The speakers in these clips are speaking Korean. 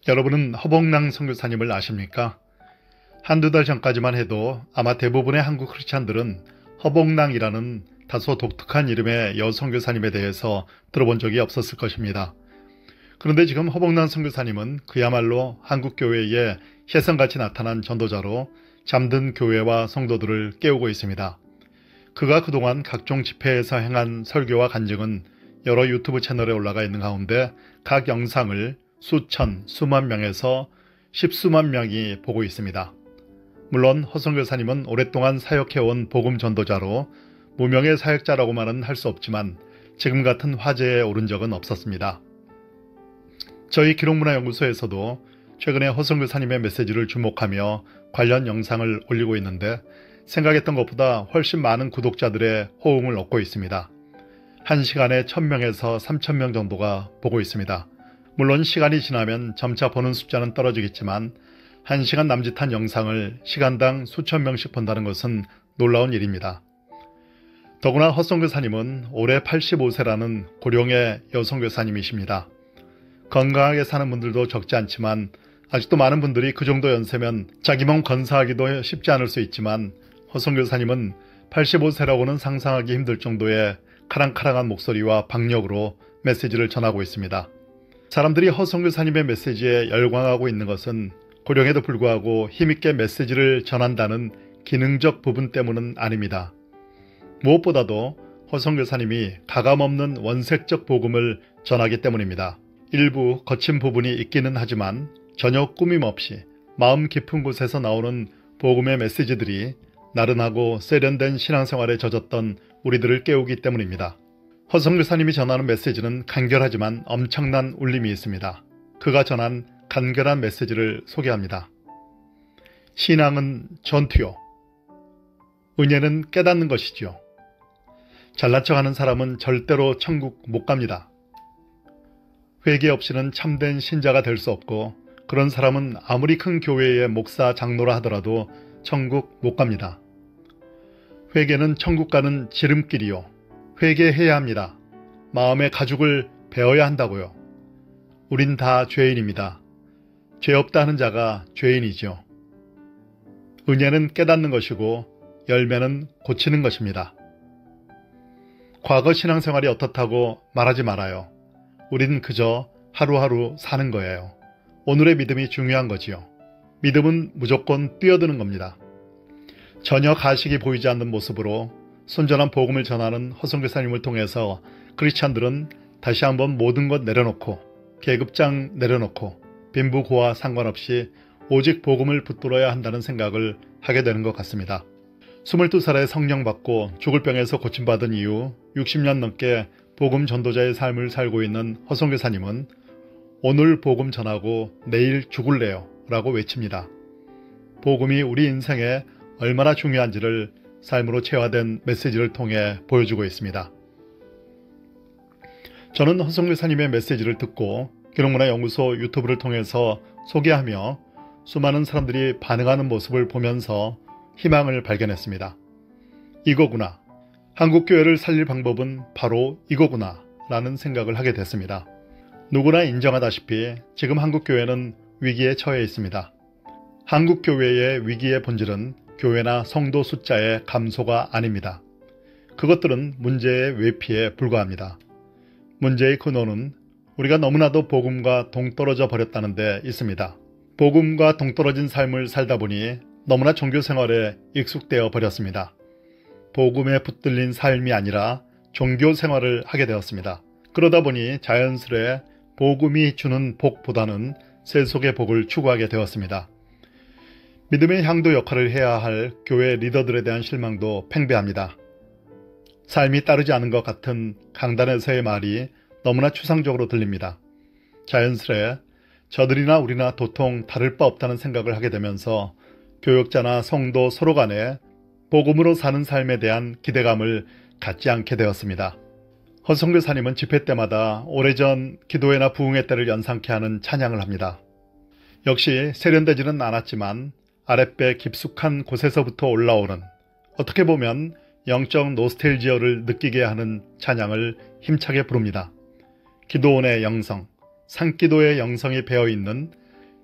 여러분은 허복랑 선교사님을 아십니까? 한두 달 전까지만 해도 아마 대부분의 한국 크리스찬들은 허복랑이라는 다소 독특한 이름의 여선교사님에 대해서 들어본 적이 없었을 것입니다. 그런데 지금 허복랑 선교사님은 그야말로 한국교회에 혜성같이 나타난 전도자로 잠든 교회와 성도들을 깨우고 있습니다. 그가 그동안 각종 집회에서 행한 설교와 간증은 여러 유튜브 채널에 올라가 있는 가운데 각 영상을 수천, 수만 명에서 십수만 명이 보고 있습니다. 물론 허선교사님은 오랫동안 사역해온 복음 전도자로 무명의 사역자라고만은 할 수 없지만 지금 같은 화제에 오른 적은 없었습니다. 저희 기록문화연구소에서도 최근에 허선교사님의 메시지를 주목하며 관련 영상을 올리고 있는데 생각했던 것보다 훨씬 많은 구독자들의 호응을 얻고 있습니다. 1시간에 1000명에서 3000명 정도가 보고 있습니다. 물론 시간이 지나면 점차 보는 숫자는 떨어지겠지만 1시간 남짓한 영상을 시간당 수천 명씩 본다는 것은 놀라운 일입니다. 더구나 허선교사님은 올해 85세라는 고령의 여성교사님이십니다. 건강하게 사는 분들도 적지 않지만 아직도 많은 분들이 그 정도 연세면 자기 몸 건사하기도 쉽지 않을 수 있지만 허선교사님은 85세라고는 상상하기 힘들 정도의 카랑카랑한 목소리와 박력으로 메시지를 전하고 있습니다. 사람들이 허선교사님의 메시지에 열광하고 있는 것은 고령에도 불구하고 힘있게 메시지를 전한다는 기능적 부분 때문은 아닙니다. 무엇보다도 허선교사님이 가감없는 원색적 복음을 전하기 때문입니다. 일부 거친 부분이 있기는 하지만 전혀 꾸밈없이 마음 깊은 곳에서 나오는 복음의 메시지들이 나른하고 세련된 신앙생활에 젖었던 우리들을 깨우기 때문입니다. 허선교사님이 전하는 메시지는 간결하지만 엄청난 울림이 있습니다. 그가 전한 간결한 메시지를 소개합니다. 신앙은 전투요. 은혜는 깨닫는 것이지요. 잘난 척하는 사람은 절대로 천국 못 갑니다. 회개 없이는 참된 신자가 될 수 없고 그런 사람은 아무리 큰 교회의 목사 장로라 하더라도 천국 못 갑니다. 회개는 천국 가는 지름길이요. 회개해야 합니다. 마음의 가죽을 베어야 한다고요. 우린 다 죄인입니다. 죄 없다 하는 자가 죄인이죠. 은혜는 깨닫는 것이고 열매는 고치는 것입니다. 과거 신앙생활이 어떻다고 말하지 말아요. 우린 그저 하루하루 사는 거예요. 오늘의 믿음이 중요한 거지요. 믿음은 무조건 뛰어드는 겁니다. 전혀 가식이 보이지 않는 모습으로 순전한 복음을 전하는 허선교사님을 통해서 크리스찬들은 다시 한번 모든 것 내려놓고 계급장 내려놓고 빈부고와 상관없이 오직 복음을 붙들어야 한다는 생각을 하게 되는 것 같습니다. 22살에 성령 받고 죽을 병에서 고침받은 이후 60년 넘게 복음 전도자의 삶을 살고 있는 허선교사님은 오늘 복음 전하고 내일 죽을래요 라고 외칩니다. 복음이 우리 인생에 얼마나 중요한지를 삶으로 체화된 메시지를 통해 보여주고 있습니다. 저는 허선교사님의 메시지를 듣고 기록문화연구소 유튜브를 통해서 소개하며 수많은 사람들이 반응하는 모습을 보면서 희망을 발견했습니다. 이거구나. 한국교회를 살릴 방법은 바로 이거구나 라는 생각을 하게 됐습니다. 누구나 인정하다시피 지금 한국교회는 위기에 처해 있습니다. 한국교회의 위기의 본질은 교회나 성도 숫자의 감소가 아닙니다. 그것들은 문제의 외피에 불과합니다. 문제의 근원은 우리가 너무나도 복음과 동떨어져 버렸다는 데 있습니다. 복음과 동떨어진 삶을 살다 보니 너무나 종교생활에 익숙되어 버렸습니다. 복음에 붙들린 삶이 아니라 종교생활을 하게 되었습니다. 그러다 보니 자연스레 복음이 주는 복보다는 세속의 복을 추구하게 되었습니다. 믿음의 향도 역할을 해야 할 교회 리더들에 대한 실망도 팽배합니다. 삶이 따르지 않은 것 같은 강단에서의 말이 너무나 추상적으로 들립니다. 자연스레 저들이나 우리나 도통 다를 바 없다는 생각을 하게 되면서 교역자나 성도 서로 간에 복음으로 사는 삶에 대한 기대감을 갖지 않게 되었습니다. 허선교사님은 집회 때마다 오래전 기도회나 부흥회 때를 연상케 하는 찬양을 합니다. 역시 세련되지는 않았지만 아랫배 깊숙한 곳에서부터 올라오는 어떻게 보면 영적 노스텔지어를 느끼게 하는 찬양을 힘차게 부릅니다. 기도원의 영성, 산기도의 영성이 배어있는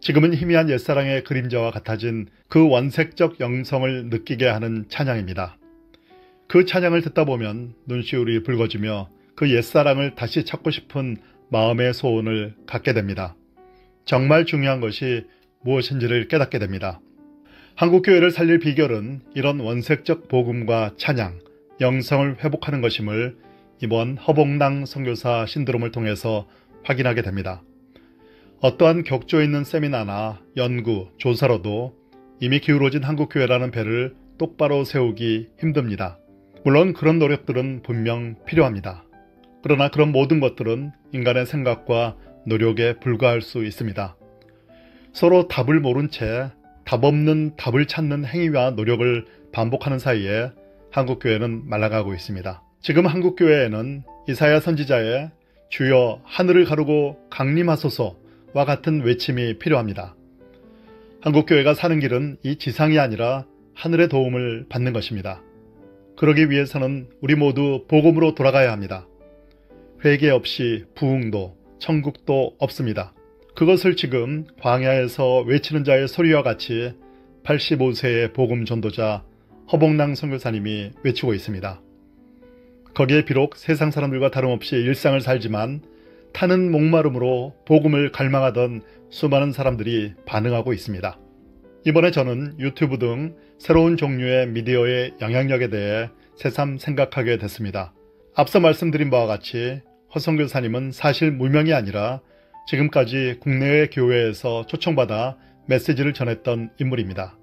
지금은 희미한 옛사랑의 그림자와 같아진 그 원색적 영성을 느끼게 하는 찬양입니다. 그 찬양을 듣다 보면 눈시울이 붉어지며 그 옛사랑을 다시 찾고 싶은 마음의 소원을 갖게 됩니다. 정말 중요한 것이 무엇인지를 깨닫게 됩니다. 한국교회를 살릴 비결은 이런 원색적 복음과 찬양, 영성을 회복하는 것임을 이번 허봉낭 선교사 신드롬을 통해서 확인하게 됩니다. 어떠한 격조 있는 세미나나 연구, 조사로도 이미 기울어진 한국교회라는 배를 똑바로 세우기 힘듭니다. 물론 그런 노력들은 분명 필요합니다. 그러나 그런 모든 것들은 인간의 생각과 노력에 불과할 수 있습니다. 서로 답을 모른 채 답 없는 답을 찾는 행위와 노력을 반복하는 사이에 한국교회는 말라가고 있습니다. 지금 한국교회에는 이사야 선지자의 주여 하늘을 가르고 강림하소서와 같은 외침이 필요합니다. 한국교회가 사는 길은 이 지상이 아니라 하늘의 도움을 받는 것입니다. 그러기 위해서는 우리 모두 복음으로 돌아가야 합니다. 회개 없이 부흥도 천국도 없습니다. 그것을 지금 광야에서 외치는 자의 소리와 같이 85세의 복음 전도자 허봉낭 선교사님이 외치고 있습니다. 거기에 비록 세상 사람들과 다름없이 일상을 살지만 타는 목마름으로 복음을 갈망하던 수많은 사람들이 반응하고 있습니다. 이번에 저는 유튜브 등 새로운 종류의 미디어의 영향력에 대해 새삼 생각하게 됐습니다. 앞서 말씀드린 바와 같이 허 선교사님은 사실 무명이 아니라 지금까지 국내외 교회에서 초청받아 메시지를 전했던 인물입니다.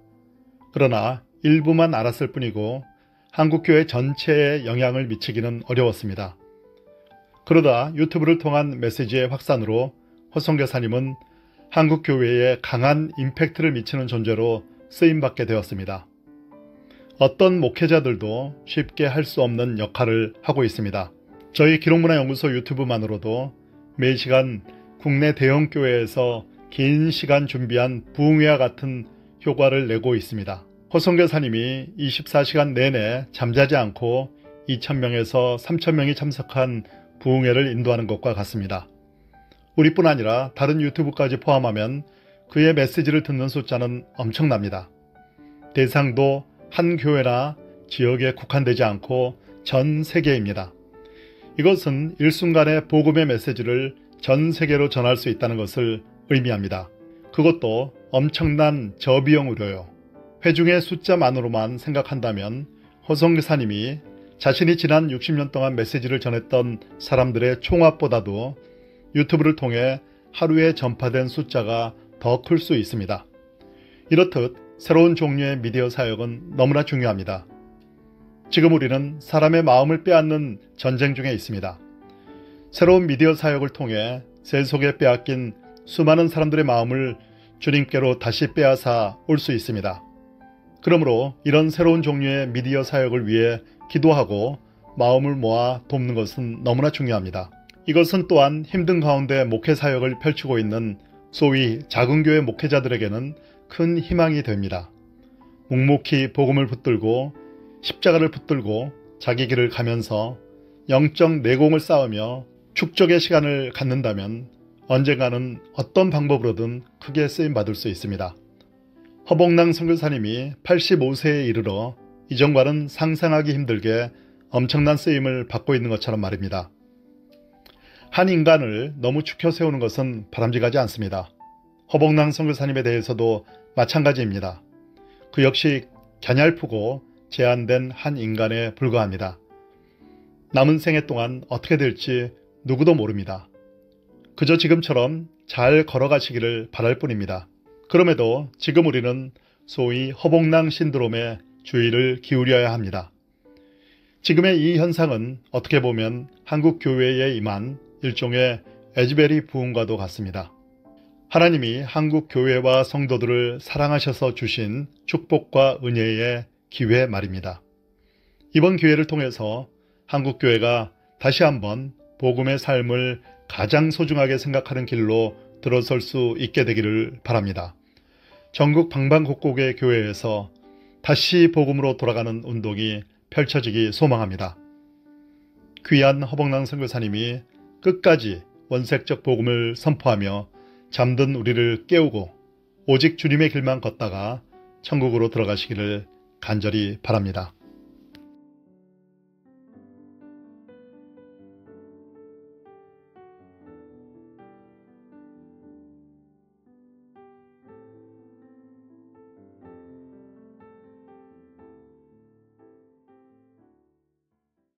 그러나 일부만 알았을 뿐이고 한국교회 전체에 영향을 미치기는 어려웠습니다. 그러다 유튜브를 통한 메시지의 확산으로 허 선교사님은 한국교회에 강한 임팩트를 미치는 존재로 쓰임받게 되었습니다. 어떤 목회자들도 쉽게 할 수 없는 역할을 하고 있습니다. 저희 기록문화연구소 유튜브만으로도 매 시간 국내 대형 교회에서 긴 시간 준비한 부흥회와 같은 효과를 내고 있습니다. 허 선교사님이 24시간 내내 잠자지 않고 2,000명에서 3,000명이 참석한 부흥회를 인도하는 것과 같습니다. 우리뿐 아니라 다른 유튜브까지 포함하면 그의 메시지를 듣는 숫자는 엄청납니다. 대상도 한 교회나 지역에 국한되지 않고 전 세계입니다. 이것은 일순간에 복음의 메시지를 전 세계로 전할 수 있다는 것을 의미합니다. 그것도 엄청난 저비용 의료요. 회중의 숫자만으로만 생각한다면 허 선교사님이 자신이 지난 60년 동안 메시지를 전했던 사람들의 총합보다도 유튜브를 통해 하루에 전파된 숫자가 더 클 수 있습니다. 이렇듯 새로운 종류의 미디어 사역은 너무나 중요합니다. 지금 우리는 사람의 마음을 빼앗는 전쟁 중에 있습니다. 새로운 미디어 사역을 통해 세속에 빼앗긴 수많은 사람들의 마음을 주님께로 다시 빼앗아 올 수 있습니다. 그러므로 이런 새로운 종류의 미디어 사역을 위해 기도하고 마음을 모아 돕는 것은 너무나 중요합니다. 이것은 또한 힘든 가운데 목회 사역을 펼치고 있는 소위 작은 교회 목회자들에게는 큰 희망이 됩니다. 묵묵히 복음을 붙들고 십자가를 붙들고 자기 길을 가면서 영적 내공을 쌓으며 축적의 시간을 갖는다면 언젠가는 어떤 방법으로든 크게 쓰임받을 수 있습니다. 허봉낭 선교사님이 85세에 이르러 이전과는 상상하기 힘들게 엄청난 쓰임을 받고 있는 것처럼 말입니다. 한 인간을 너무 축혀 세우는 것은 바람직하지 않습니다. 허봉낭 선교사님에 대해서도 마찬가지입니다. 그 역시 갸냘프고 제한된 한 인간에 불과합니다. 남은 생애 동안 어떻게 될지 누구도 모릅니다. 그저 지금처럼 잘 걸어가시기를 바랄 뿐입니다. 그럼에도 지금 우리는 소위 허봉낭 신드롬에 주의를 기울여야 합니다. 지금의 이 현상은 어떻게 보면 한국 교회에 임한 일종의 에즈베리 부흥과도 같습니다. 하나님이 한국 교회와 성도들을 사랑하셔서 주신 축복과 은혜의 기회 말입니다. 이번 기회를 통해서 한국 교회가 다시 한번 복음의 삶을 가장 소중하게 생각하는 길로 들어설 수 있게 되기를 바랍니다. 전국 방방곡곡의 교회에서 다시 복음으로 돌아가는 운동이 펼쳐지기 소망합니다. 귀한 허봉낭 선교사님이 끝까지 원색적 복음을 선포하며 잠든 우리를 깨우고 오직 주님의 길만 걷다가 천국으로 들어가시기를 간절히 바랍니다.